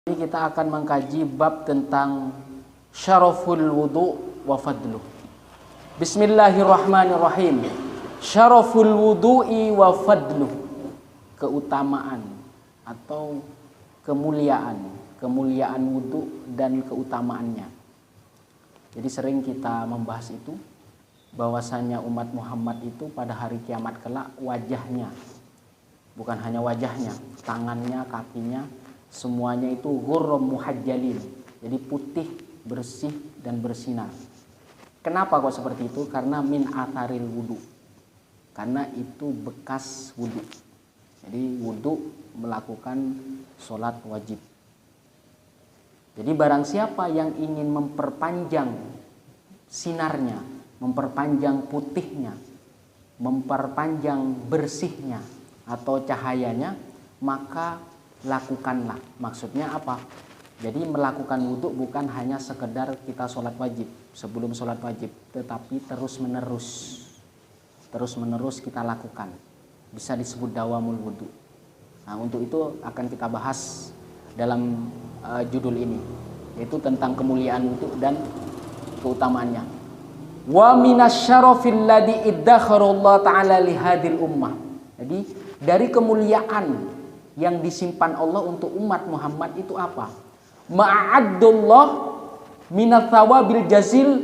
Ini kita akan mengkaji bab tentang syaraful wudu wa fadluh. Bismillahirrahmanirrahim. Syaraful wudu'i wa fadluh. Keutamaan atau kemuliaan wudu dan keutamaannya. Jadi sering kita membahas itu, bahwasanya umat Muhammad itu pada hari kiamat kelak wajahnya, bukan hanya wajahnya, tangannya, kakinya, semuanya itu ghurram muhajjalin. Jadi putih, bersih dan bersinar. Kenapa kok seperti itu? Karena min atharil wudu. Karena itu bekas wudu. Jadi wudu melakukan sholat wajib. Jadi barang siapa yang ingin memperpanjang sinarnya, memperpanjang putihnya, memperpanjang bersihnya atau cahayanya, maka lakukanlah. Maksudnya apa? Jadi melakukan wudhu bukan hanya sekedar kita sholat wajib, sebelum sholat wajib, tetapi terus menerus kita lakukan. Bisa disebut dawamul wudhu. Nah, untuk itu akan kita bahas dalam judul ini, yaitu tentang kemuliaan wudhu dan keutamaannya. Wa minasyarafil ladzi iddakharallahu ta'ala li hadil ummah. Jadi dari kemuliaan yang disimpan Allah untuk umat Muhammad itu apa? Ma'addullah minat thawabil jazil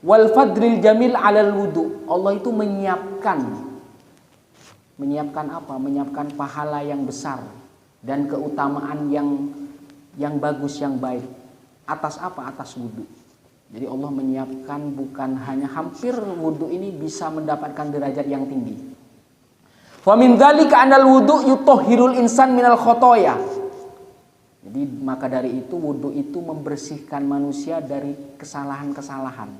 wal fadril jamil alal wudu. Allah itu menyiapkan apa? Menyiapkan pahala yang besar dan keutamaan yang bagus, yang baik. Atas apa? Atas wudu. Jadi Allah menyiapkan, bukan hanya hampir wudu ini bisa mendapatkan derajat yang tinggi. Wa min dzalika anal wudu yutahhirul insan minal khotoya. Jadi maka dari itu wudu itu membersihkan manusia dari kesalahan-kesalahan.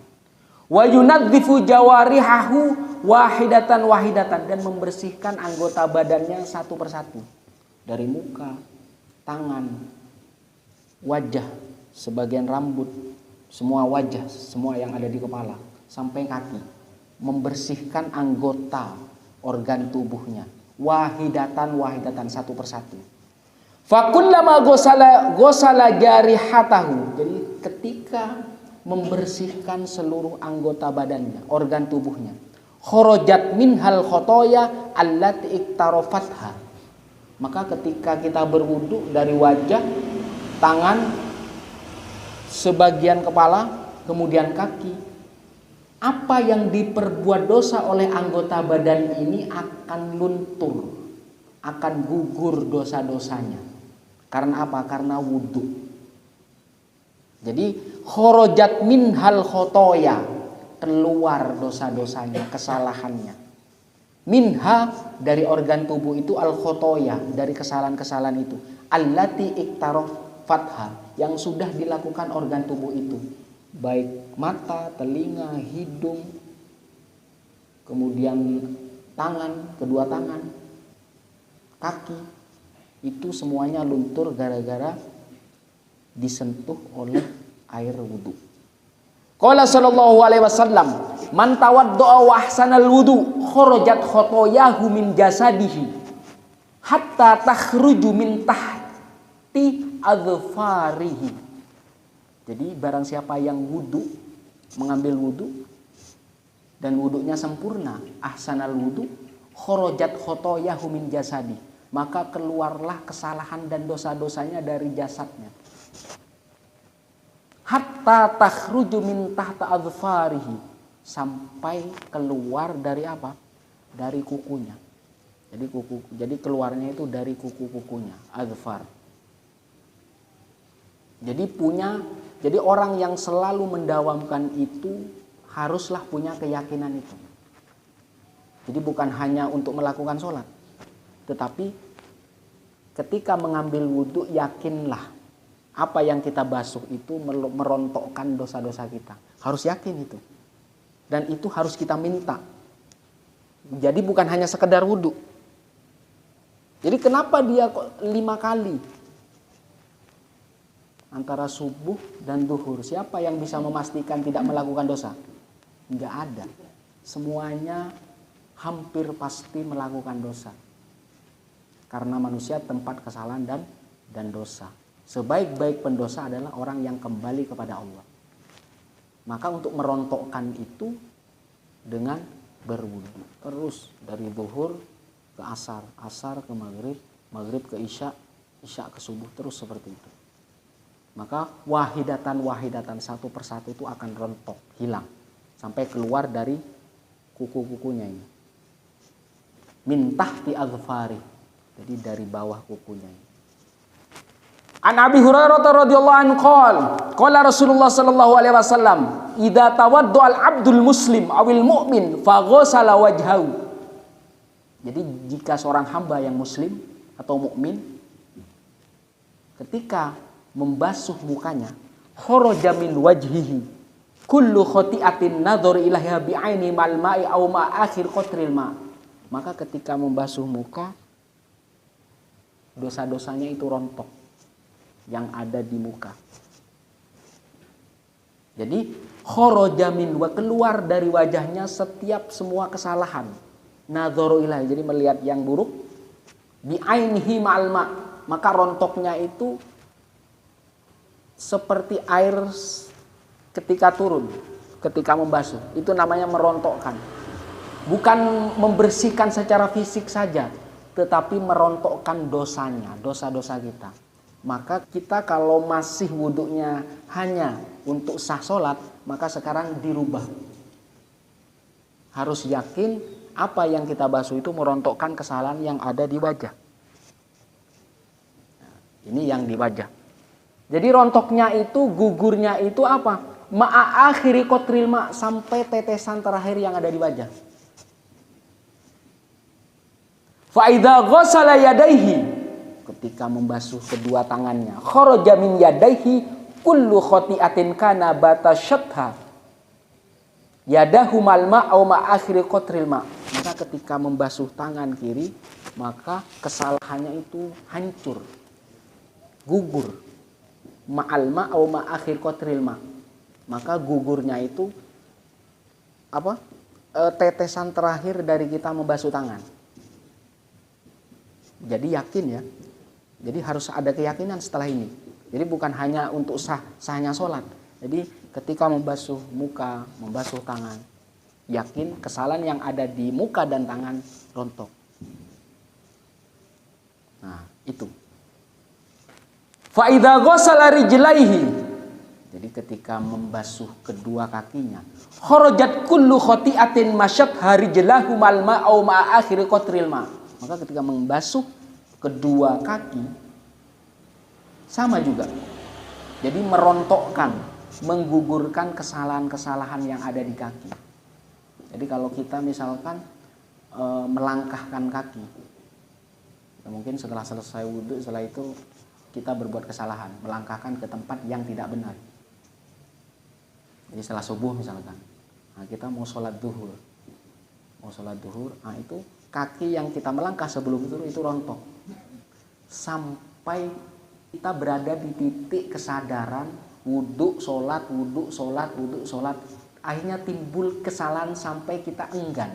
Wa yunadzifu jawarihahu wahidatan dan membersihkan anggota badannya satu persatu. Dari muka, tangan, wajah, sebagian rambut, semua wajah, semua yang ada di kepala sampai kaki. Membersihkan anggota organ tubuhnya wahidatan satu persatu. Fakullama gosala jarihatahu. Jadi ketika membersihkan seluruh anggota badannya, organ tubuhnya, kharajat minhal khotoya allati iktarafatha. Maka ketika kita berwudu dari wajah, tangan, sebagian kepala, kemudian kaki, apa yang diperbuat dosa oleh anggota badan ini akan luntur, akan gugur dosa-dosanya. Karena apa? Karena wudu. Jadi kharajat minhal khotoya, keluar dosa-dosanya, kesalahannya. Minha dari organ tubuh itu, al khotoya dari kesalahan-kesalahan itu, allati iktarafatha yang sudah dilakukan organ tubuh itu, baik mata, telinga, hidung, kemudian tangan, kedua tangan, kaki, itu semuanya luntur gara-gara disentuh oleh air wudu. Qala sallallahu alaihi wasallam, man tawaddaa wa ahsanal wudu kharajat khotoyahu min jasadihi hatta takhruju min tahti adfarihi. Jadi barang siapa yang wudu, mengambil wudu dan wudunya sempurna, ahsanal wudu, kharajat khotoyahu min jasadi, maka keluarlah kesalahan dan dosa-dosanya dari jasadnya. Hatta takhruju min tahta adfarihi, sampai keluar dari apa? Dari kukunya. Jadi keluarnya itu dari kuku-kukunya, adfar. Jadi orang yang selalu mendawamkan itu haruslah punya keyakinan itu. Jadi bukan hanya untuk melakukan sholat, tetapi ketika mengambil wudhu yakinlah apa yang kita basuh itu merontokkan dosa-dosa kita. Harus yakin itu. Dan itu harus kita minta. Jadi bukan hanya sekedar wudhu. Jadi kenapa dia kok 5 kali? Antara subuh dan duhur, siapa yang bisa memastikan tidak melakukan dosa? Enggak ada. Semuanya hampir pasti melakukan dosa. Karena manusia tempat kesalahan dan dosa. Sebaik-baik pendosa adalah orang yang kembali kepada Allah. Maka untuk merontokkan itu dengan berwudu. Terus dari zuhur ke asar, asar ke maghrib, maghrib ke isya, isya ke subuh, terus seperti itu. Maka wahidatan satu persatu itu akan rontok, hilang. Sampai keluar dari kuku-kukunya ini. Min tahti azfari. Jadi dari bawah kukunya ini. An Abi Hurairah radhiyallahu anhu qala Rasulullah sallallahu alaihi wasallam, "Idza tawaddu al-'abdul muslim awil mu'min fa ghassala wajhahu." Jadi jika seorang hamba yang muslim atau mukmin ketika membasuh mukanya, kharaja min wajhihi kullu khati'atin nadhar ilaiha bi'aini mal ma'i aw ma akhir qatril ma. Maka ketika membasuh muka, dosa-dosanya itu rontok yang ada di muka. Jadi kharaja min, keluar dari wajahnya setiap semua kesalahan. Nadharu ilahi, jadi melihat yang buruk, bi'ainihi ma'al ma, maka rontoknya itu seperti air ketika turun, ketika membasuh. Itu namanya merontokkan. Bukan membersihkan secara fisik saja, tetapi merontokkan dosanya, dosa-dosa kita. Maka kita kalau masih wudunya hanya untuk sah sholat, maka sekarang dirubah. Harus yakin apa yang kita basuh itu merontokkan kesalahan yang ada di wajah. Nah, ini yang di wajah. Jadi rontoknya itu, gugurnya itu apa? Ma'a akhiri qatril ma, sampai tetesan terakhir yang ada di wajah. Fa idza ghassala yadayhi, ketika membasuh kedua tangannya, kharaja min yadayhi kullu khati'atin kana batashatha yadahu mal ma' aw ma akhiri qatril ma. Maka ketika membasuh tangan kiri, maka kesalahannya itu hancur, gugur. Ma'al ma' aw ma akhir qatril ma. Maka gugurnya itu apa? Tetesan terakhir dari kita membasuh tangan. Jadi yakin ya. Jadi harus ada keyakinan setelah ini. Jadi bukan hanya untuk sahnya sholat. Jadi ketika membasuh muka, membasuh tangan, yakin kesalahan yang ada di muka dan tangan rontok. Nah, itu. Fa idza ghassala rijlaihi. Jadi ketika membasuh kedua kakinya, kharajat kullu khati'atin masyat harijlahu mal ma'au ma akhiri qatril ma. Maka ketika membasuh kedua kaki sama juga. Jadi merontokkan, menggugurkan kesalahan-kesalahan yang ada di kaki. Jadi kalau kita misalkan melangkahkan kaki, ya mungkin setelah selesai wudhu, setelah itu kita berbuat kesalahan, melangkahkan ke tempat yang tidak benar. Jadi setelah subuh misalkan, nah kita mau sholat duhur, nah itu kaki yang kita melangkah sebelum itu rontok. Sampai kita berada di titik kesadaran wudhu, sholat, wudhu, sholat, wudhu, sholat. Akhirnya timbul kesalahan sampai kita enggan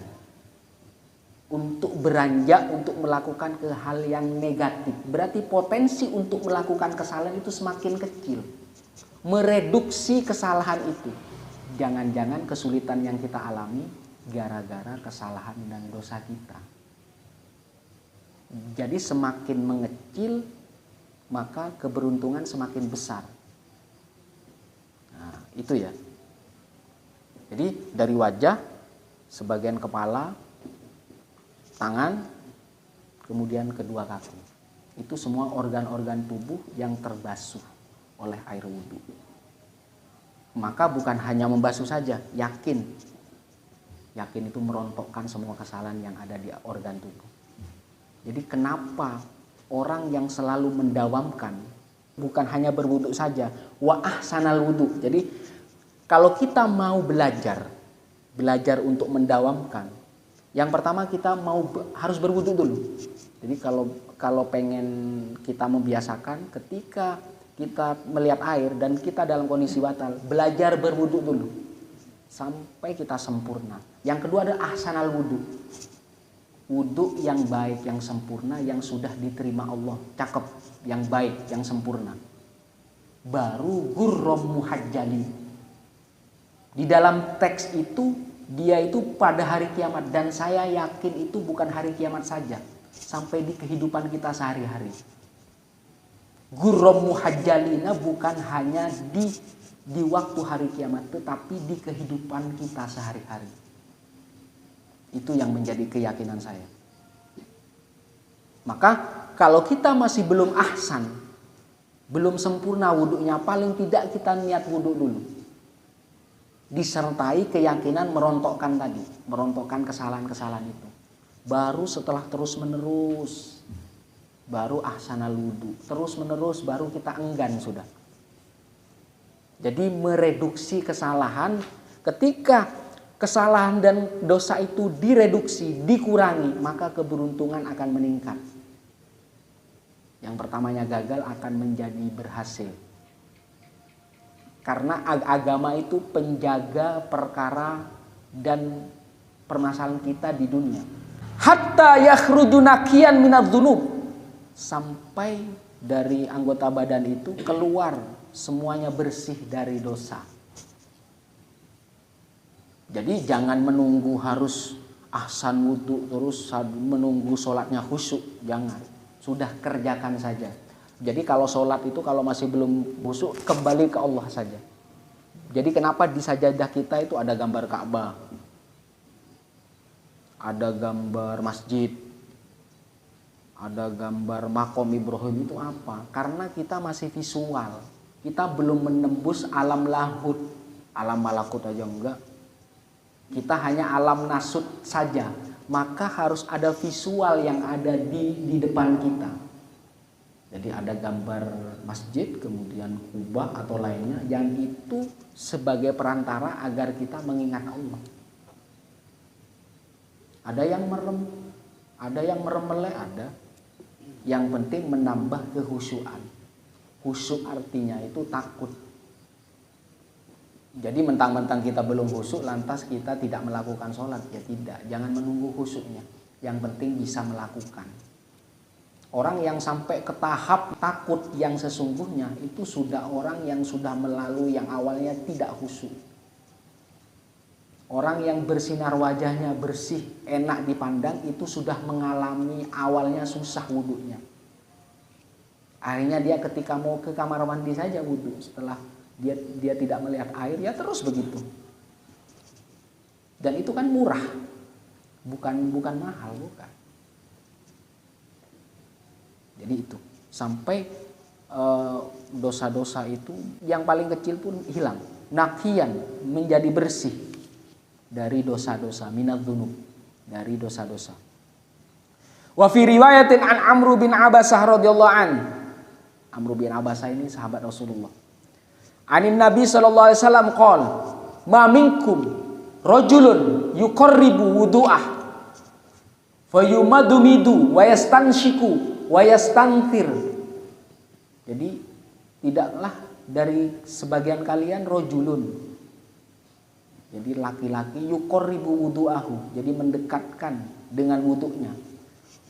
untuk beranjak, untuk melakukan ke hal yang negatif. Berarti potensi untuk melakukan kesalahan itu semakin kecil. Mereduksi kesalahan itu. Jangan-jangan kesulitan yang kita alami gara-gara kesalahan dan dosa kita. Jadi semakin mengecil, maka keberuntungan semakin besar. Nah, itu ya. Jadi dari wajah, sebagian kepala, tangan, kemudian kedua kaki. Itu semua organ-organ tubuh yang terbasuh oleh air wudhu. Maka bukan hanya membasuh saja, yakin. Yakin itu merontokkan semua kesalahan yang ada di organ tubuh. Jadi kenapa orang yang selalu mendawamkan, bukan hanya berwudhu saja, wa ahsanal wudhu. Jadi kalau kita mau belajar untuk mendawamkan, yang pertama kita harus berwudhu dulu. Jadi kalau pengen kita membiasakan, ketika kita melihat air dan kita dalam kondisi batal, belajar berwudhu dulu sampai kita sempurna. Yang kedua adalah ahsanal wudhu. Wudhu yang baik, yang sempurna, yang sudah diterima Allah. Cakep, yang baik, yang sempurna. baru gurrom muhajjali. Di dalam teks itu dia itu pada hari kiamat, dan saya yakin itu bukan hari kiamat saja, sampai di kehidupan kita sehari-hari. Gurrom muhajjalina bukan hanya di waktu hari kiamat, tetapi di kehidupan kita sehari-hari. Itu yang menjadi keyakinan saya. Maka kalau kita masih belum ahsan, belum sempurna wudunya, paling tidak kita niat wudu dulu. Disertai keyakinan merontokkan tadi, merontokkan kesalahan-kesalahan itu. Baru setelah terus menerus, baru ahsanal wudu. Terus menerus baru kita enggan sudah. Jadi mereduksi kesalahan. Ketika kesalahan dan dosa itu direduksi, dikurangi, maka keberuntungan akan meningkat. Yang pertamanya gagal akan menjadi berhasil. Karena agama itu penjaga perkara dan permasalahan kita di dunia. Hatta yakhruju naqiyan minadz-dzunub. Sampai dari anggota badan itu keluar semuanya bersih dari dosa. Jadi jangan menunggu harus ahsan wudu terus menunggu sholatnya khusyuk. Jangan. Sudah kerjakan saja. Jadi kalau sholat itu kalau masih belum khusyuk, kembali ke Allah saja. Jadi kenapa di sajadah kita itu ada gambar Ka'bah, ada gambar masjid, ada gambar makom Ibrahim, itu apa? Karena kita masih visual. Kita belum menembus alam lahut, alam malakut aja enggak. Kita hanya alam nasut saja. Maka harus ada visual yang ada di depan kita. Jadi ada gambar masjid, kemudian kubah atau lainnya, yang itu sebagai perantara agar kita mengingat Allah. Ada yang merem, ada yang meremele, ada. Yang penting menambah kehusyuan. Khusyuk artinya itu takut. Jadi mentang-mentang kita belum khusyuk, lantas kita tidak melakukan sholat. Ya tidak, jangan menunggu khusyuknya. Yang penting bisa melakukan. Orang yang sampai ke tahap takut yang sesungguhnya itu sudah orang yang sudah melalui yang awalnya tidak khusyuk. Orang yang bersinar wajahnya bersih, enak dipandang itu sudah mengalami awalnya susah wudunya. Akhirnya dia ketika mau ke kamar mandi saja wudu, setelah dia tidak melihat air, ya terus begitu. Dan itu kan murah, bukan mahal, bukan. Jadi itu sampai dosa-dosa itu yang paling kecil pun hilang. Naqiyan, menjadi bersih dari dosa-dosa, minadz-dzunub, dari dosa-dosa. Wa fi riwayatin an Amr bin Abasah radhiyallahu an. Amr bin Abasah ini sahabat Rasulullah. Anin Nabi sallallahu alaihi wasallam qala, "Ma minkum rajulun yuqarribu wudu'ah fayumadumidu wa yastanshiku wa yastanthir." Jadi tidaklah dari sebagian kalian rajulun. Jadi laki-laki yuqarribu wudu'ahu, jadi mendekatkan dengan wudunya.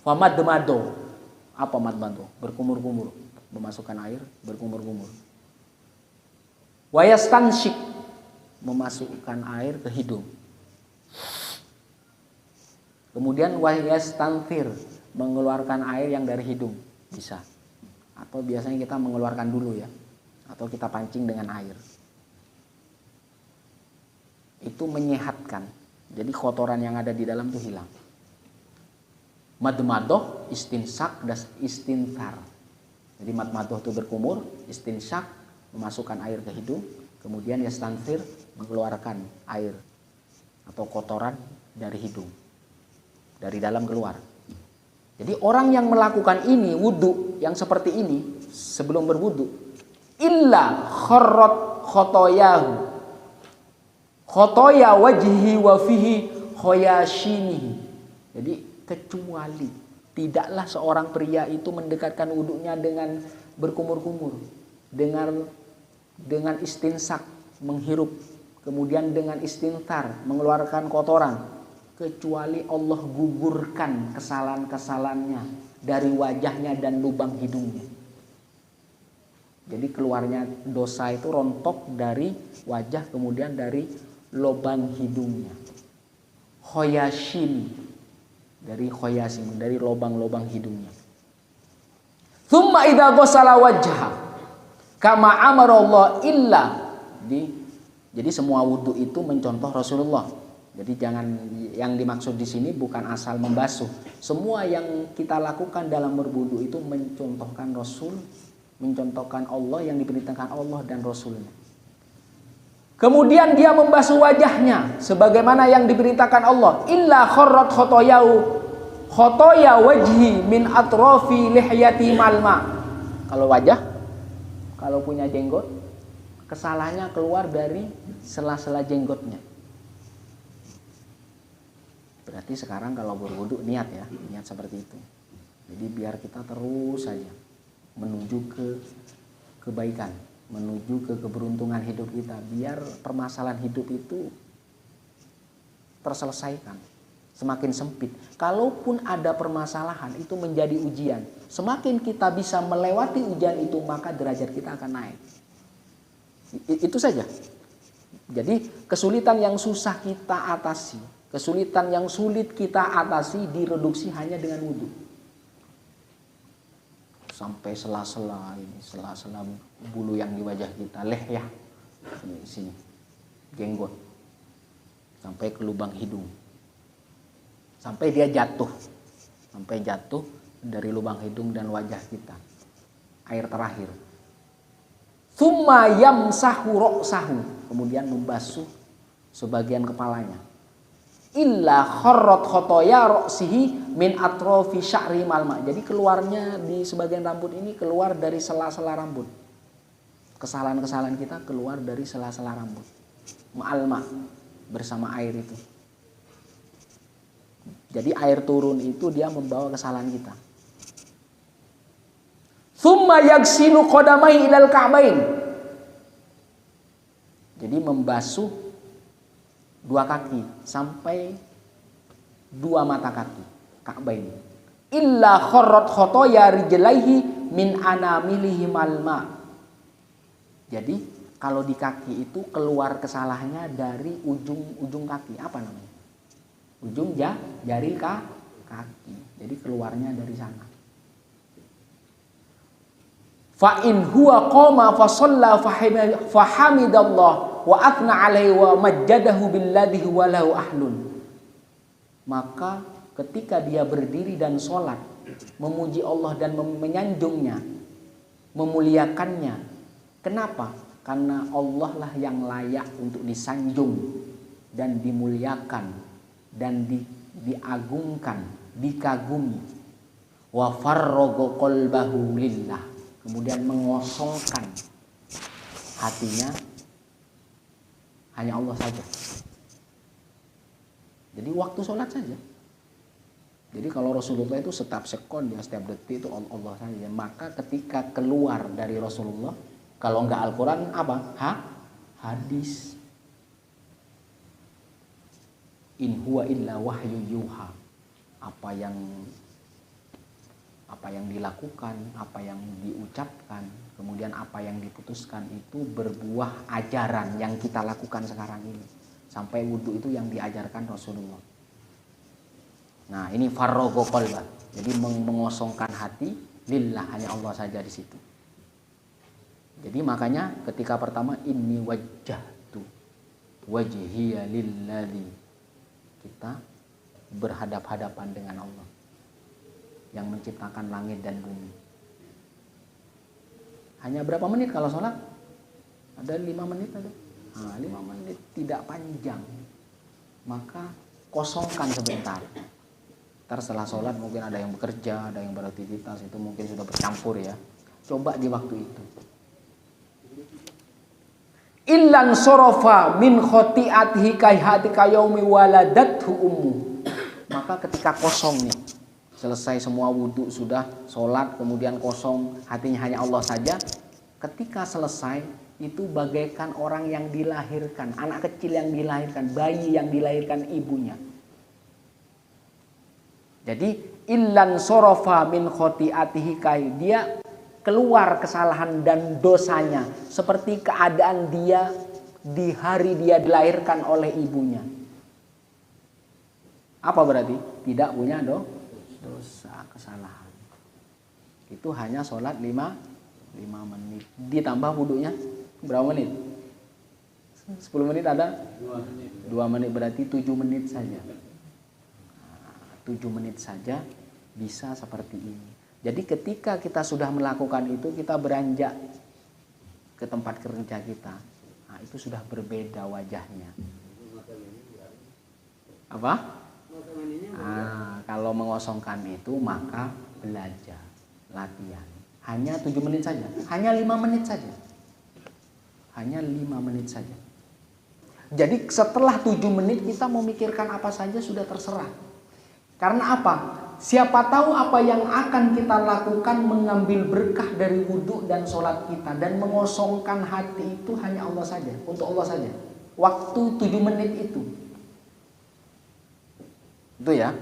Famadmado. Apa madmado? Berkumur-kumur, memasukkan air, berkumur-kumur. Wa yastanshik, memasukkan air ke hidung. Kemudian wa yastanthir, mengeluarkan air yang dari hidung, bisa. Atau biasanya kita mengeluarkan dulu ya, atau kita pancing dengan air. Itu menyehatkan. Jadi kotoran yang ada di dalam itu hilang. Madmadoh, istinsak, dan istinthar. Jadi madmadoh itu berkumur, istinsak memasukkan air ke hidung, kemudian yastanthir mengeluarkan air atau kotoran dari hidung, dari dalam keluar. Jadi orang yang melakukan ini, wudu yang seperti ini sebelum berwudu, illa kharrat khotoyahu, khotoya wajhi wa fihi khoyashinihi. Jadi kecuali tidaklah seorang pria itu mendekatkan wudunya dengan berkumur-kumur, dengan istinsak menghirup, kemudian dengan istinthar mengeluarkan kotoran, kecuali Allah gugurkan kesalahan-kesalahannya dari wajahnya dan lubang hidungnya. Jadi keluarnya dosa itu rontok dari wajah, kemudian dari lubang hidungnya. Khoyashin, dari khoyasin, dari lubang-lubang hidungnya. Tsumma idza ghassala wajha kama amara Allah illa. Jadi semua wudu itu mencontoh Rasulullah. Jadi jangan, yang dimaksud di sini bukan asal membasuh. Semua yang kita lakukan dalam berwudu itu mencontohkan Rasul, mencontohkan Allah, yang diperintahkan Allah dan Rasulnya. Kemudian dia membasuh wajahnya sebagaimana yang diperintahkan Allah. Illa kharrat khotoya wajhi min atrofi lihyati malma. Kalau wajah, kalau punya jenggot, kesalahannya keluar dari sela-sela jenggotnya. Berarti sekarang kalau berwudu niat ya, niat seperti itu. Jadi biar kita terus saja menuju ke kebaikan, menuju ke keberuntungan hidup kita, biar permasalahan hidup itu terselesaikan. Semakin sempit. Kalaupun ada permasalahan itu menjadi ujian. Semakin kita bisa melewati ujian itu, maka derajat kita akan naik. Itu saja. Jadi kesulitan yang susah kita atasi, kesulitan yang sulit kita atasi direduksi hanya dengan wudu. Sampai sela-sela ini, sela-sela bulu yang di wajah kita, lehyah, sini, jenggot, sampai ke lubang hidung. Sampai dia jatuh, sampai jatuh dari lubang hidung dan wajah kita. Air terakhir. Tsumma yamsahu ra'sahu, kemudian membasuh sebagian kepalanya. Illa kharrat khotoya ra'sihi min atrofi sya'ri malma. Jadi keluarnya di sebagian rambut ini keluar dari sela-sela rambut. Kesalahan-kesalahan kita keluar dari sela-sela rambut. Ma'alma, bersama air itu. Jadi air turun itu dia membawa kesalahan kita. Tsumma yaghsilu qadamaihi ilal ka'bain. Jadi membasuh dua kaki sampai dua mata kaki, ka'bain. Illa kharrat khotoya rijlaihi min anamilihi malma. Jadi kalau di kaki itu keluar kesalahannya dari ujung kaki, apa namanya? Ujung jari kaki. Jadi keluarnya dari sana. Fa in huwa qama fa shalla fa hamidallah wa athna alaihi wa majjadahu billadhi huwa lahu ahlun. Maka ketika dia berdiri dan sholat, memuji Allah dan menyanjungnya, memuliakannya. Kenapa? Karena Allah lah yang layak untuk disanjung dan dimuliakan dan diagungkan, dikagumi. Wa farraga qalbahu lillah, kemudian mengosongkan hatinya hanya Allah saja. Jadi waktu sholat saja. Jadi kalau Rasulullah itu setiap sekon, ya setiap detik itu Allah saja. Maka ketika keluar dari Rasulullah, kalau enggak Al-Quran apa? Hadis. In huwa illa wahyu yuha. Apa yang dilakukan, apa yang diucapkan, kemudian apa yang diputuskan itu berbuah ajaran yang kita lakukan sekarang ini. Sampai wudu itu yang diajarkan Rasulullah. Nah, ini farrogo qalba. Jadi mengosongkan hati lillah, hanya Allah saja di situ. Jadi makanya ketika pertama inni wajjahtu wajhiya lilladzi, kita berhadap-hadapan dengan Allah yang menciptakan langit dan bumi. Hanya berapa menit kalau sholat? Ada 5 menit ada. 5 menit tidak panjang. Maka kosongkan sebentar. Ntar setelah sholat mungkin ada yang bekerja, ada yang beraktivitas, itu mungkin sudah bercampur ya. Coba di waktu itu. Illan sorofa min khoti'atihi kaihatika yaumi waladathu ummu. Maka ketika kosong nih, selesai semua wudhu, sudah sholat, kemudian kosong, hatinya hanya Allah saja. Ketika selesai, itu bagaikan orang yang dilahirkan, anak kecil yang dilahirkan, bayi yang dilahirkan ibunya. Jadi illan sorofa min khoti'atihi kai, dia keluar kesalahan dan dosanya seperti keadaan dia di hari dia dilahirkan oleh ibunya. Apa berarti? Tidak punya dosa kesalahan. Itu hanya sholat 5 menit. Ditambah wudhunya berapa menit? 10 menit ada? 2 menit berarti 7 menit saja. 7 menit saja bisa seperti ini. Jadi ketika kita sudah melakukan itu, kita beranjak ke tempat kerja kita. Nah, itu sudah berbeda wajahnya. Apa? Nah, kalau mengosongkan itu maka belajar, latihan. Hanya 7 menit saja, hanya 5 menit saja. Hanya 5 menit saja. Jadi setelah 7 menit kita memikirkan apa saja sudah terserah. Karena apa? Siapa tahu apa yang akan kita lakukan mengambil berkah dari wudhu dan sholat kita. Dan mengosongkan hati itu hanya Allah saja, untuk Allah saja. Waktu 7 menit itu. Itu ya.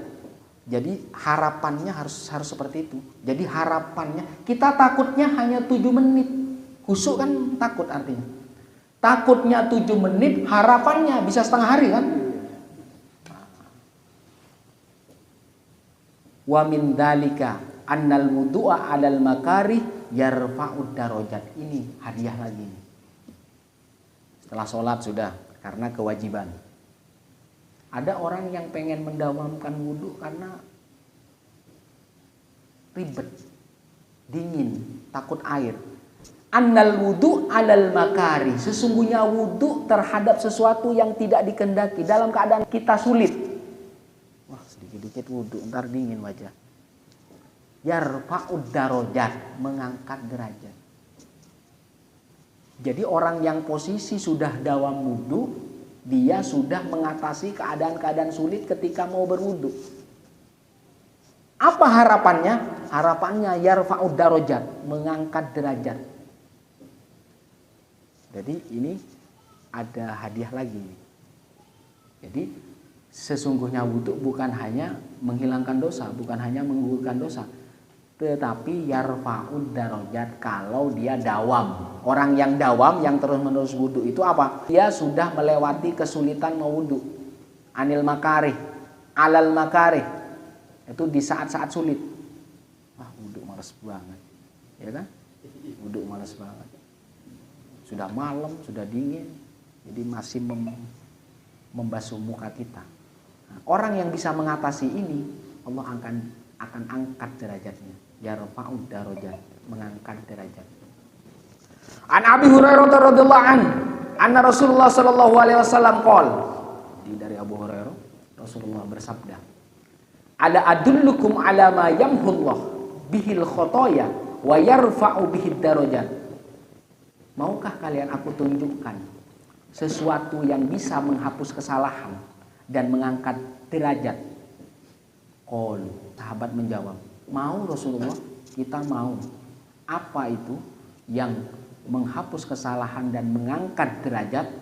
Jadi harapannya harus seperti itu. Jadi harapannya, kita takutnya hanya 7 menit. Khusyuk kan takut artinya. Takutnya 7 menit, harapannya bisa setengah hari kan? Wa min dzalika annal wudu'a 'alal makarih yarfa'ud darajat. Ini hadiah lagi nih. Setelah sholat sudah, karena kewajiban. Ada orang yang pengen mendawamkan wudhu karena ribet, dingin, takut air. Annal wudu' 'alal makarih. Sesungguhnya wudhu terhadap sesuatu yang tidak dikehendaki dalam keadaan kita sulit. Wah, sedikit-dikit wudhu, ntar dingin wajah. Yarfa'ud darajat, mengangkat derajat. Jadi orang yang posisi sudah dawam wudhu, dia sudah mengatasi keadaan-keadaan sulit ketika mau berwudhu. Apa harapannya? Harapannya yarfa'ud darajat, mengangkat derajat. Jadi ini ada hadiah lagi. Jadi sesungguhnya wudhu bukan hanya menghilangkan dosa, bukan hanya menggugurkan dosa, tetapi yarfa'ud darajat kalau dia dawam. Orang yang dawam, yang terus-menerus wudhu itu apa? Dia sudah melewati kesulitan mau wudhu. Anil makarih, alal makarih. Itu di saat-saat sulit. Wah, wudhu malas banget. Ya kan? Wudhu malas banget. Sudah malam, sudah dingin. Jadi masih membasuh muka kita. Nah, orang yang bisa mengatasi ini, Allah akan angkat derajatnya. Yarfa'ud darajat, mengangkat derajat. An Abi Hurairah radhiyallahu anhu, anna Rasulullah sallallahu alaihi wasallam qol. Dari Abu Hurairah, Rasulullah bersabda, "Ala adullukum ala ma yamhullah bihil khotoya wa yarfa'u bihid darajat." Maukah kalian aku tunjukkan sesuatu yang bisa menghapus kesalahan dan mengangkat derajat? Qol, sahabat menjawab, mau Rasulullah, kita mau. Apa itu yang menghapus kesalahan dan mengangkat derajat?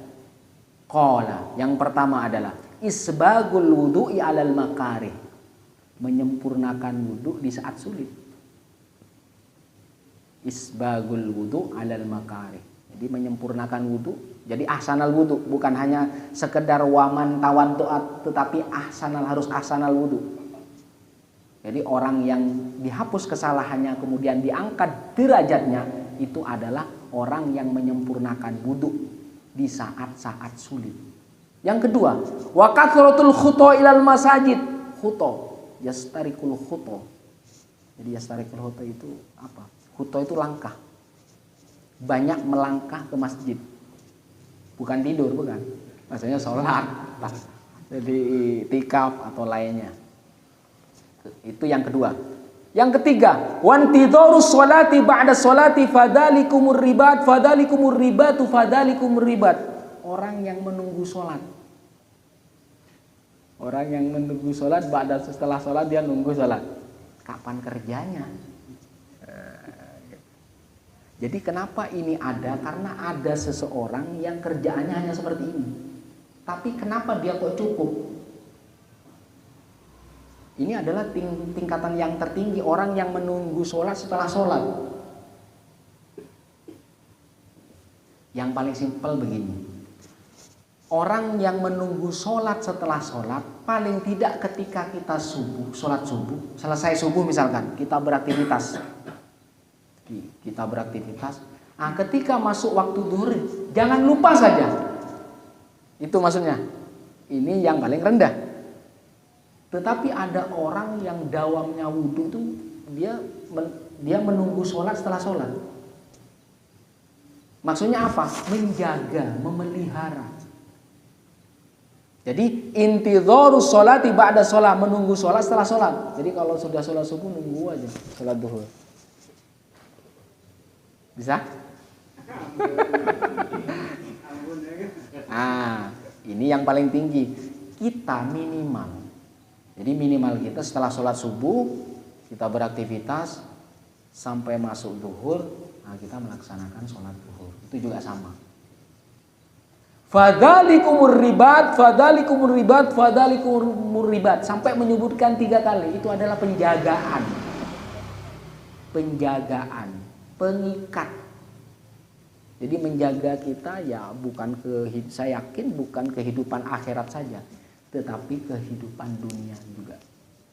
Qala, yang pertama adalah isbagul wudu'i 'alal makarih, menyempurnakan wudhu di saat sulit. Isbagul wudu' 'alal makarih. Jadi menyempurnakan wudhu. Jadi ahsanal wudhu, bukan hanya sekedar waman tawaddu'at, tetapi harus ahsanal wudhu. Jadi orang yang dihapus kesalahannya kemudian diangkat derajatnya, itu adalah orang yang menyempurnakan wudhu di saat-saat sulit. Yang kedua, wa kathratul khuta ilal masajid. Khuta, yastarikul khuta. Jadi yastarikul khuta itu apa? Khuta itu langkah. Banyak melangkah ke masjid. Bukan tidur, bukan. Maksudnya sholat. Jadi tikaf atau lainnya. Itu yang kedua. Yang ketiga, wantidharus sholati ba'da sholati fadalikumur ribat, fadalikumur ribatu, fadalikumur ribat. Orang yang menunggu sholat. Orang yang menunggu sholat, setelah sholat dia nunggu sholat. Kapan kerjanya? Jadi kenapa ini ada? Karena ada seseorang yang kerjaannya hanya seperti ini. Tapi kenapa dia kok cukup? Ini adalah tingkatan yang tertinggi, orang yang menunggu sholat setelah sholat. Yang paling simpel begini. Orang yang menunggu sholat setelah sholat, paling tidak ketika kita subuh, sholat subuh, selesai subuh misalkan, kita beraktivitas. Nah, ketika masuk waktu zuhur, jangan lupa saja. Itu maksudnya. Ini yang paling rendah. Tetapi ada orang yang dawamnya wudhu itu dia menunggu sholat setelah sholat. Maksudnya apa? Menjaga, memelihara. Jadi intidharus sholati ba'da sholat, menunggu sholat setelah sholat. Jadi kalau sudah sholat subuh nunggu aja sholat duhur. Bisa? Nah, ini yang paling tinggi. Kita minimal. Jadi minimal kita setelah sholat subuh kita beraktivitas sampai masuk duhur. Nah, kita melaksanakan sholat duhur. Itu juga sama. Fadzalikumur ribat sampai menyebutkan 3 kali. Itu adalah penjagaan, pengikat. Jadi menjaga kita ya bukan saya yakin bukan kehidupan akhirat saja, tetapi kehidupan dunia juga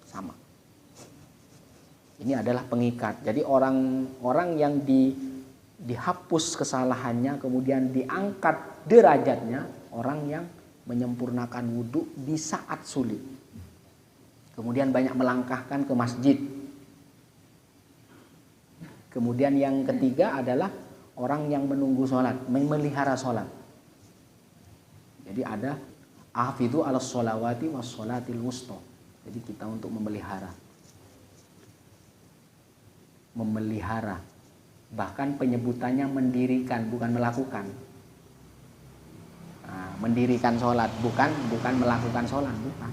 sama. Ini adalah pengikat. Jadi orang yang dihapus kesalahannya kemudian diangkat derajatnya, orang yang menyempurnakan wudhu di saat sulit, kemudian banyak melangkahkan ke masjid. Kemudian yang ketiga adalah orang yang menunggu sholat, memelihara sholat. Jadi ada hafidhu ala sholawati was sholatil wusta. Jadi kita untuk memelihara, bahkan penyebutannya mendirikan, bukan melakukan. Nah, mendirikan sholat, bukan melakukan sholat, bukan,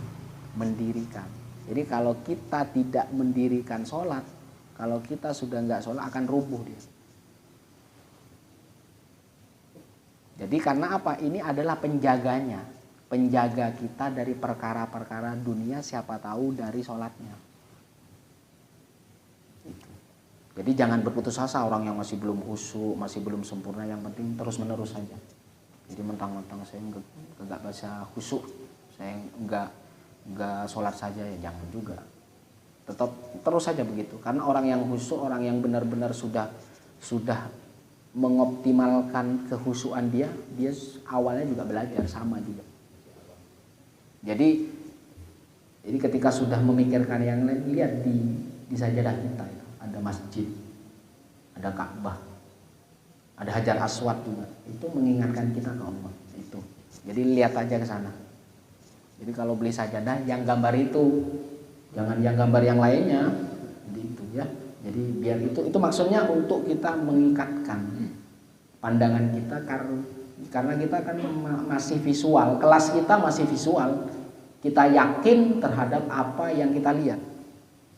mendirikan. Jadi kalau kita tidak mendirikan sholat, kalau kita sudah nggak sholat akan rubuh dia. Jadi karena apa? Ini adalah penjaganya, penjaga kita dari perkara-perkara dunia, siapa tahu dari sholatnya. Jadi jangan berputus asa orang yang masih belum khusyuk, masih belum sempurna, yang penting terus menerus saja. Jadi mentang-mentang saya enggak bisa khusyuk, saya enggak sholat saja, ya jangan juga. Tetap terus saja begitu. Karena orang yang khusyuk, orang yang benar-benar sudah mengoptimalkan kehusuan dia awalnya juga belajar sama juga. Jadi ketika sudah memikirkan yang lain, lihat di sajadah kita itu. Ada masjid, ada Ka'bah, ada Hajar Aswad juga. Itu mengingatkan kita ke Allah. Itu. Jadi lihat aja ke sana. Jadi kalau beli sajadah yang gambar itu, jangan yang gambar yang lainnya. Jadi itu ya. Jadi biar itu maksudnya untuk kita mengikatkan pandangan kita karena kita kan masih visual, kelas kita masih visual. Kita yakin terhadap apa yang kita lihat.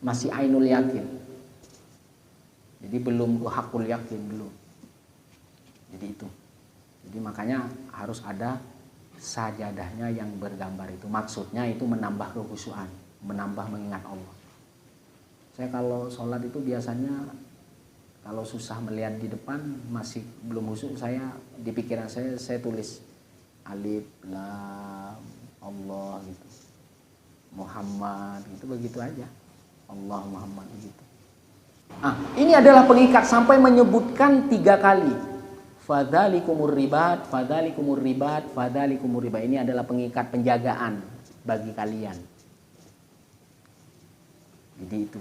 Masih ainul yakin. Jadi belum hakul yakin, belum. Jadi itu. Jadi makanya harus ada sajadahnya yang bergambar itu. Maksudnya itu menambah kekhusyuan, menambah mengingat Allah. Saya kalau sholat itu biasanya kalau susah melihat di depan, masih belum khusyuk, saya di pikiran saya tulis alif lam Allah gitu, Muhammad gitu, begitu aja. Allah Muhammad gitu. Ini adalah pengikat sampai menyebutkan 3 kali. Fadzalikumur ribat. Ini adalah pengikat, penjagaan bagi kalian. Jadi itu.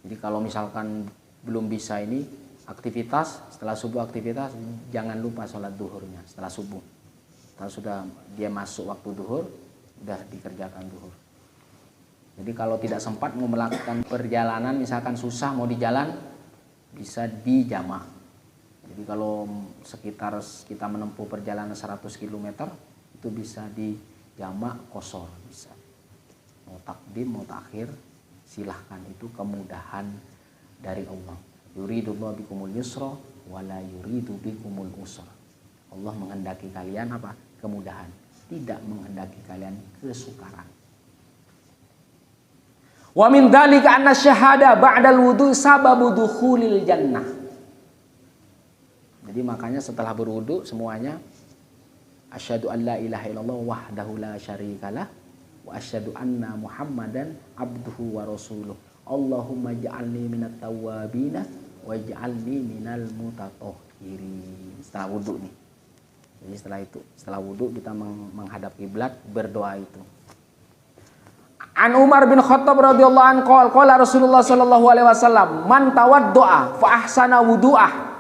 Jadi kalau misalkan belum bisa ini aktivitas, setelah subuh aktivitas, jangan lupa sholat duhurnya setelah subuh. Kalau sudah dia masuk waktu duhur, udah dikerjakan duhur. Jadi kalau tidak sempat mau melakukan perjalanan, misalkan susah mau di jalan, bisa dijamak. Jadi kalau sekitar kita menempuh perjalanan 100 km, itu bisa dijamak qashar, bisa. Mau takdim, mau takhir, silahkan, itu kemudahan dari Allah. Yuridullahu bikumul yusra wa la yuridu bikumul usra. Allah menghendaki kalian apa? Kemudahan, tidak menghendaki kalian kesukaran. Wa min dzalika anna syahada ba'dal wudu sababu dukhulil jannah. Jadi makanya setelah berwudu semuanya asyhadu an la ilaha illallah wahdahu la syarikalah wa asyhadu anna Muhammadan abduhu wa rasuluh. Allahumma ja'alni minat tawwabina wa ja'alni minal mutatahhirin. Setelah wudu nih. Jadi setelah wudu kita menghadap kiblat, berdoa itu. An Umar bin Khattab radhiyallahu anhu qala Rasulullah sallallahu alaihi wasallam, "Man tawaddoa fa ahsana wudu'ah."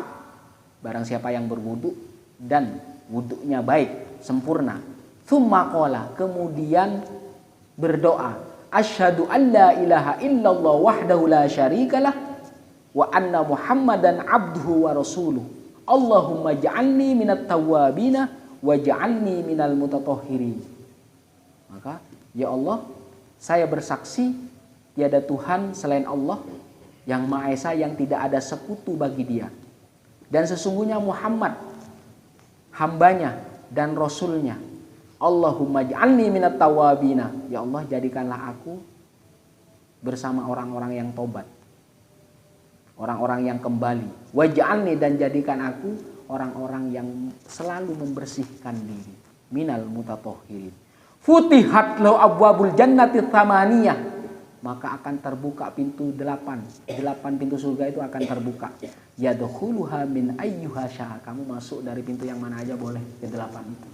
Barang siapa yang berwudu dan wudunya baik, sempurna. Tsumma qala, kemudian berdoa, "Asyhadu an la ilaha illallah wahdahu la syarikalah wa anna Muhammadan abduhu wa rasuluh. Allahumma ja'alni minat tawwabina wa ja'alni minal mutatahhirin." Maka, ya Allah, saya bersaksi tiada Tuhan selain Allah yang Maha Esa, yang tidak ada sekutu bagi Dia. Dan sesungguhnya Muhammad hambanya dan rasulnya. Allahumma ja'alni minat tawwabina. Ya Allah, jadikanlah aku bersama orang-orang yang tobat, orang-orang yang kembali. Waj'alni, dan jadikan aku orang-orang yang selalu membersihkan diri. Minal mutatahhirin. Futihat lahu abwabul jannati tsamaniyah, maka akan terbuka pintu 8 pintu surga itu akan terbuka. Yadkhuluha min ayyuha syaa, kamu masuk dari pintu yang mana aja boleh ke 8 itu.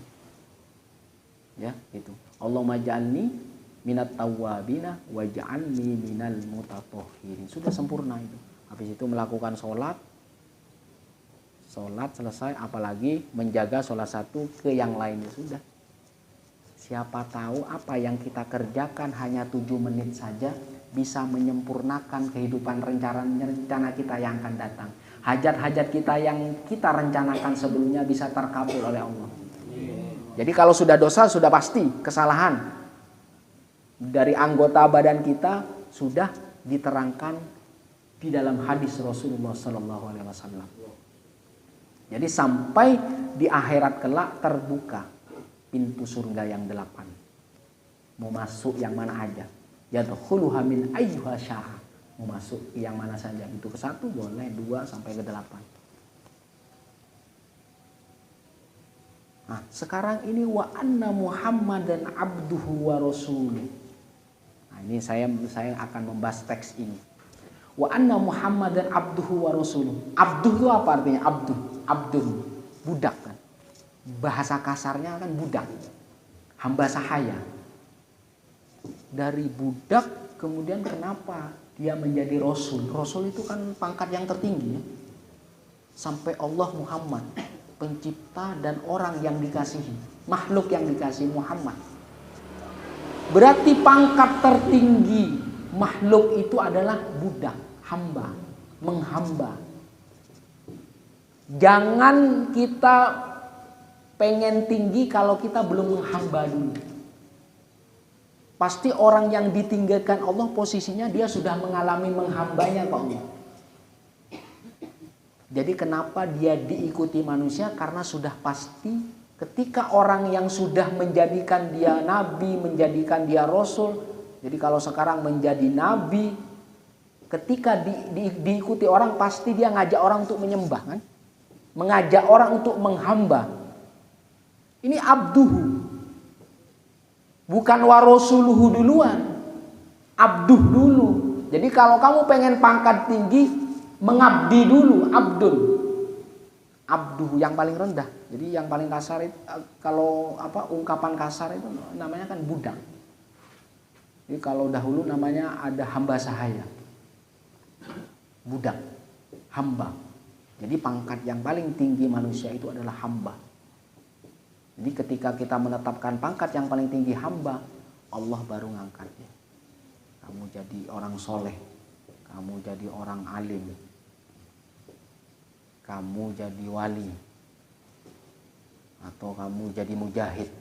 Ya, itu. Allahumma ja'alni minat tawwabina wa ja'alni minal mutatahhirin. Sudah sempurna itu. Habis itu melakukan sholat selesai, apalagi menjaga sholat satu ke yang lainnya sudah. Siapa tahu apa yang kita kerjakan hanya 7 menit saja bisa menyempurnakan kehidupan rencana kita yang akan datang. Hajat-hajat kita yang kita rencanakan sebelumnya bisa terkabul oleh Allah. Jadi kalau sudah dosa, sudah pasti kesalahan dari anggota badan kita sudah diterangkan di dalam hadis Rasulullah Sallallahu Alaihi Wasallam. Jadi sampai di akhirat kelak terbuka pintu surga yang 8. Mau masuk yang mana aja. Yadkhuluha min ayyuha syaa. Mau masuk yang mana saja. Itu ke 1 boleh, 2 sampai ke 8. Nah, sekarang ini wa anna Muhammadan abduhu wa rasuluh. Nah, ini saya akan membahas teks ini. Wa anna Muhammadan abduhu wa rasuluh. Abduh itu apa artinya? Abdun, budak kan. Bahasa kasarnya kan budak, hamba sahaya. Dari budak kemudian kenapa dia menjadi rasul? Rasul itu kan pangkat yang tertinggi. Sampai Allah Muhammad, pencipta dan orang yang dikasihi, makhluk yang dikasihi Muhammad. Berarti pangkat tertinggi makhluk itu adalah budak, hamba, menghamba. Jangan kita pengen tinggi kalau kita belum menghamba dulu. Pasti orang yang ditinggalkan Allah posisinya dia sudah mengalami menghambanya ke Allah. Jadi kenapa dia diikuti manusia? Karena sudah pasti ketika orang yang sudah menjadikan dia nabi, menjadikan dia rasul. Jadi kalau sekarang menjadi nabi, ketika diikuti orang pasti dia ngajak orang untuk menyembah kan? Mengajak orang untuk menghamba. Ini abduhu. Bukan warosuluhu duluan. Abduh dulu. Jadi kalau kamu pengen pangkat tinggi, mengabdi dulu, abdun. Abduhu yang paling rendah. Jadi yang paling kasar itu, kalau ungkapan kasar itu namanya kan budak. Jadi kalau dahulu namanya ada hamba sahaya. Budak, hamba. Jadi pangkat yang paling tinggi manusia itu adalah hamba. Jadi ketika kita menetapkan pangkat yang paling tinggi hamba, Allah baru ngangkatnya. Kamu jadi orang soleh, kamu jadi orang alim, kamu jadi wali, atau kamu jadi mujahid.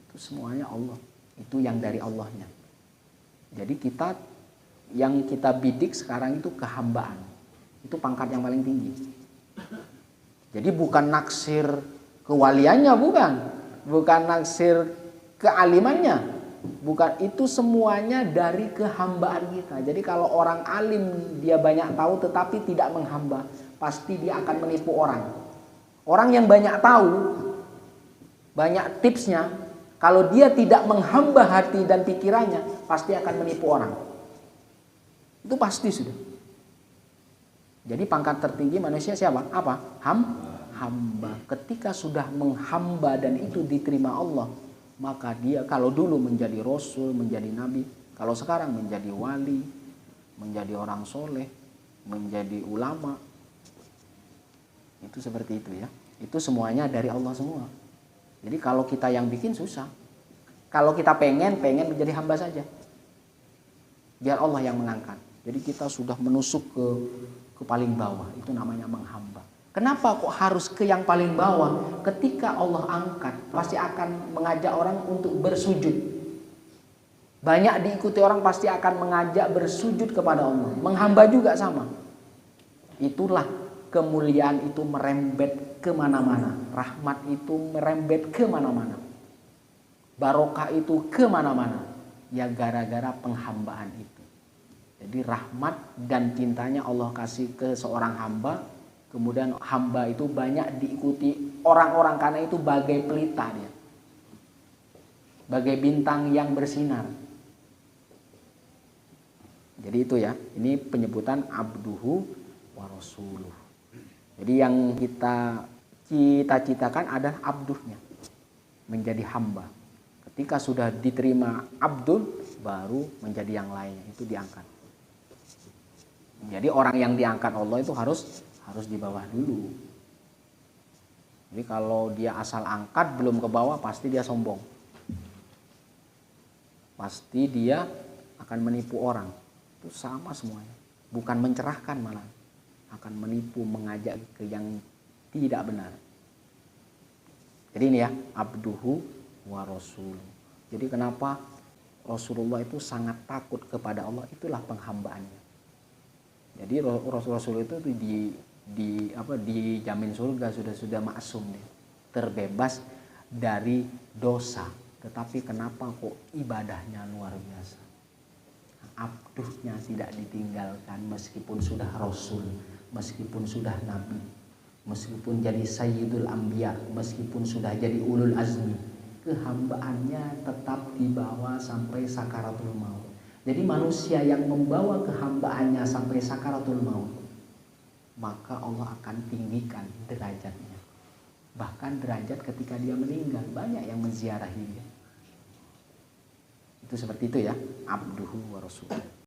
Itu semuanya Allah. Itu yang dari Allahnya. Jadi yang kita bidik sekarang itu kehambaan. Itu pangkat yang paling tinggi. Jadi bukan naksir kewaliannya, bukan naksir kealimannya, bukan, itu semuanya dari kehambaan kita. Jadi kalau orang alim dia banyak tahu tetapi tidak menghamba, pasti dia akan menipu orang. Orang yang banyak tahu, banyak tipsnya, kalau dia tidak menghamba hati dan pikirannya, pasti akan menipu orang. Itu pasti sudah. Jadi pangkat tertinggi manusia siapa? Apa? Hamba. Ketika sudah menghamba dan itu diterima Allah, maka dia kalau dulu menjadi rasul, menjadi nabi, kalau sekarang menjadi wali, menjadi orang soleh, menjadi ulama, itu seperti itu ya. Itu semuanya dari Allah semua. Jadi kalau kita yang bikin susah. Kalau kita pengen menjadi hamba saja. Biar Allah yang mengangkat. Jadi kita sudah menusuk ke paling bawah. Itu namanya menghamba. Kenapa kok harus ke yang paling bawah? Ketika Allah angkat, pasti akan mengajak orang untuk bersujud. Banyak diikuti orang pasti akan mengajak bersujud kepada Allah. Menghamba juga sama. Itulah kemuliaan itu merembet kemana-mana. Rahmat itu merembet kemana-mana. Barokah itu kemana-mana. Ya gara-gara penghambaan itu. Jadi rahmat dan cintanya Allah kasih ke seorang hamba. Kemudian hamba itu banyak diikuti orang-orang karena itu bagai pelita dia. Bagai bintang yang bersinar. Jadi itu ya. Ini penyebutan abduhu wa rasuluh. Jadi yang kita cita-citakan adalah abduhnya, menjadi hamba. Ketika sudah diterima abdul, baru menjadi yang lainnya, itu diangkat. Jadi orang yang diangkat Allah itu harus di bawah dulu. Jadi kalau dia asal angkat belum ke bawah, pasti dia sombong. Pasti dia akan menipu orang. Itu sama semuanya. Bukan mencerahkan malah. Akan menipu, mengajak ke yang tidak benar. Jadi ini ya, abduhu wa rasul. Jadi kenapa Rasulullah itu sangat takut kepada Allah, itulah penghambaannya. Jadi Rasul itu dijamin surga, sudah maksum dia. Terbebas dari dosa. Tetapi kenapa kok ibadahnya luar biasa? Abduhnya tidak ditinggalkan meskipun sudah Rasul. Meskipun sudah Nabi, meskipun jadi Sayyidul Anbiya, meskipun sudah jadi Ulul Azmi, kehambaannya tetap dibawa sampai sakaratul maut. Jadi manusia yang membawa kehambaannya sampai sakaratul maut, maka Allah akan tinggikan derajatnya. Bahkan derajat ketika dia meninggal, banyak yang menziarahi dia. Itu seperti itu ya, abduhu wa rasuluh.